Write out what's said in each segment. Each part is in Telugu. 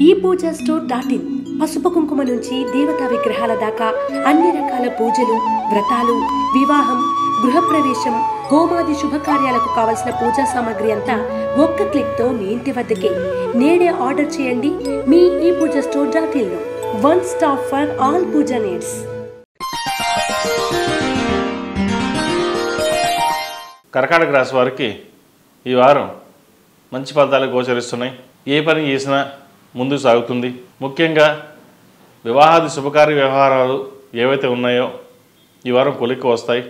ePoojaStore.in పసుపు కుంకుమ నుంచి దేవతా విగ్రహాల దాకా అన్ని రకాల పూజలు, వ్రతాలు, వివాహం, గృహప్రవేశం, హోమాది శుభకార్యాలకు కావలసిన పూజా సామాగ్రి అంతా ఒక్క క్లిక్ తో మీ ఇంటి వద్దకే. నేడే ఆర్డర్ చేయండి మీ ePoojaStore.in లో. One stop for all puja needs. కర్కాటక రాశి వారికి ఈ వారం మంచి ఫలితాలు గోచరిస్తున్నాయి. ఏ పని చేసినా ముందుకు సాగుతుంది. ముఖ్యంగా వివాహాది శుభకార్య వ్యవహారాలు ఏవైతే ఉన్నాయో ఈ వారం కొలిక్కి వస్తాయి.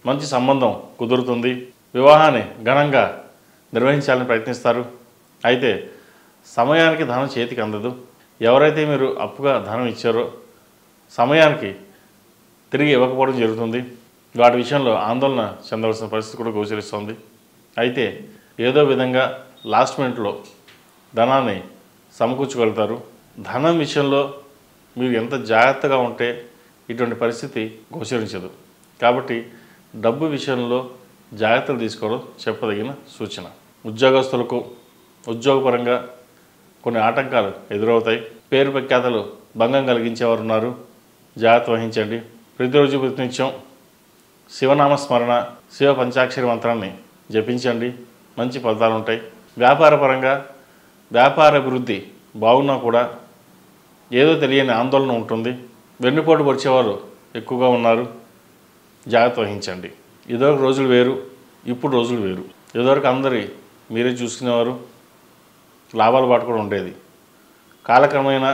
మంచి సంబంధం కుదురుతుంది. వివాహాన్ని ఘనంగా నిర్వహించాలని ప్రయత్నిస్తారు. అయితే సమయానికి ధనం చేతికి అందదు. ఎవరైతే మీరు అప్పుగా ధనం ఇచ్చారో సమయానికి తిరిగి ఇవ్వకపోవడం జరుగుతుంది. వాటి విషయంలో ఆందోళన చెందవలసిన పరిస్థితి కూడా గోచరిస్తుంది. అయితే ఏదో విధంగా లాస్ట్ మినిట్లో ధనాన్ని సమకూర్చగలుగుతారు. ధనం విషయంలో మీరు ఎంత జాగ్రత్తగా ఉంటే ఇటువంటి పరిస్థితి గోచరించదు. కాబట్టి డబ్బు విషయంలో జాగ్రత్తలు తీసుకోవడం చెప్పదగిన సూచన. ఉద్యోగస్తులకు ఉద్యోగపరంగా కొన్ని ఆటంకాలు ఎదురవుతాయి. పేరు ప్రఖ్యాతలు భంగం కలిగించేవారు ఉన్నారు. జాగ్రత్త వహించండి. ప్రతిరోజు ప్రతినిత్యం శివనామస్మరణ, శివ పంచాక్షరి మంత్రాన్ని జపించండి. మంచి ఫలితాలు ఉంటాయి. వ్యాపారపరంగా వ్యాపార అభివృద్ధి బాగున్నా కూడా ఏదో తెలియని ఆందోళన ఉంటుంది. వెన్నుపోటు పొడిచేవారు ఎక్కువగా ఉన్నారు. జాగ్రత్త వహించండి. ఇదివరకు రోజులు వేరు, ఇప్పుడు రోజులు వేరు. ఇదివరకు అందరి మీరే చూసుకునేవారు, లాభాల బాట కూడా ఉండేది. కాలక్రమేణా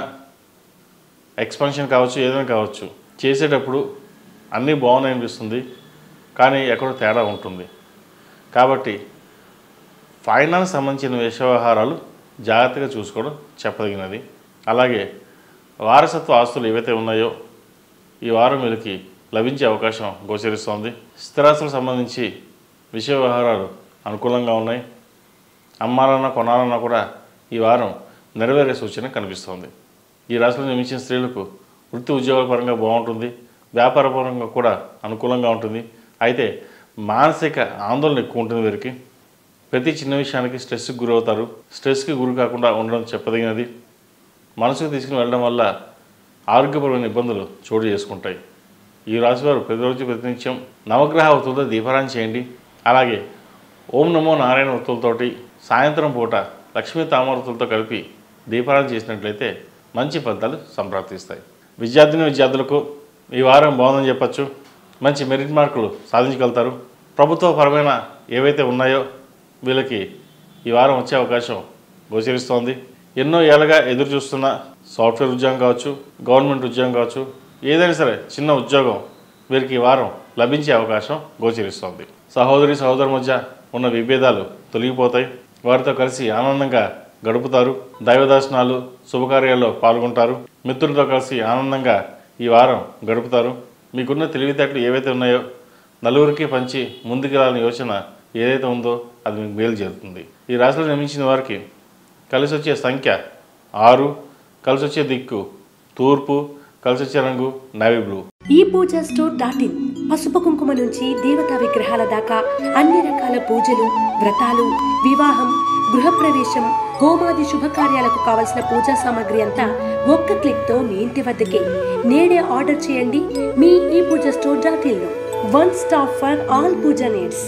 ఎక్స్పాన్షన్ కావచ్చు, ఏదైనా కావచ్చు, చేసేటప్పుడు అన్నీ బాగున్నాయి అనిపిస్తుంది, కానీ ఎక్కడో తేడా ఉంటుంది. కాబట్టి ఫైనాన్స్ సంబంధించిన వ్యవహారాలు జాగ్రత్తగా చూసుకోవడం చెప్పదగినది. అలాగే వారసత్వ ఆస్తులు ఏవైతే ఉన్నాయో ఈ వారం వీరికి లభించే అవకాశం గోచరిస్తోంది. స్థిరాస్తులకు సంబంధించి విషయ వ్యవహారాలు అనుకూలంగా ఉన్నాయి. అమ్మాలన్నా కొనాలన్నా కూడా ఈ వారం నెరవేరే సూచన కనిపిస్తోంది. ఈ రాశిలో జన్మించిన స్త్రీలకు వృత్తి ఉద్యోగాల పరంగా బాగుంటుంది. వ్యాపార పరంగా కూడా అనుకూలంగా ఉంటుంది. అయితే మానసిక ఆందోళన ఎక్కువ ఉంటుంది వీరికి. ప్రతి చిన్న విషయానికి స్ట్రెస్కి గురవుతారు. స్ట్రెస్కి గురి కాకుండా ఉండడం చెప్పదగినది. మనసుకు తీసుకుని వెళ్ళడం వల్ల ఆరోగ్యపరమైన ఇబ్బందులు చోటు చేసుకుంటాయి. ఈ రాశివారు ప్రతిరోజు ప్రతినిత్యం నవగ్రహ ఒత్తులతో దీపారాధన చేయండి. అలాగే ఓం నమో నారాయణ ఒత్తులతోటి సాయంత్రం పూట లక్ష్మీ తామరతులతో కలిపి దీపారాధన చేసినట్లయితే మంచి ఫలితాలు సంప్రాప్తిస్తాయి. విద్యార్థులకు ఈ వారం బాగుందని చెప్పచ్చు. మంచి మెరిట్ మార్కులు సాధించగలుగుతారు. ప్రభుత్వపరమైన ఏవైతే ఉన్నాయో వీళ్ళకి ఈ వారం వచ్చే అవకాశం గోచరిస్తోంది. ఎన్నో ఏళ్ళగా ఎదురు చూస్తున్న సాఫ్ట్వేర్ ఉద్యోగం కావచ్చు, గవర్నమెంట్ ఉద్యోగం కావచ్చు, ఏదైనా సరే చిన్న ఉద్యోగం వీరికి ఈ వారం లభించే అవకాశం గోచరిస్తోంది. సహోదరుల మధ్య ఉన్న విభేదాలు తొలగిపోతాయి. వారితో కలిసి ఆనందంగా గడుపుతారు. దైవ దర్శనాలు, శుభకార్యాల్లో పాల్గొంటారు. మిత్రులతో కలిసి ఆనందంగా ఈ వారం గడుపుతారు. మీకున్న తెలివితేటలు ఏవైతే ఉన్నాయో నలుగురికి పంచి ముందుకు రాని యోచన ఏదైతే ఉందో అది మీకు మేలు జరుగుతుంది. ఈ రాశిలో జన్మించిన వారికి కలిసి వచ్చే సంఖ్య 6, కలిసి వచ్చే దిక్కు తూర్పు, కలిసి వచ్చే రంగు నేవీ బ్లూ. ePoojaStore.in పసుపు కుంకుమ నుంచి దేవతా విగ్రహాల దాకా అన్ని రకాల పూజలు, వ్రతాలు, వివాహం, గృహప్రవేశం, హోమాది శుభకార్యాలకు కావలసిన పూజా సామాగ్రి అంతా ఒక్క క్లిక్ తో మీ ఇంటి వద్దకే. నేడే ఆర్డర్ చేయండి మీ ePoojaStore.in లో. One stop for all puja needs.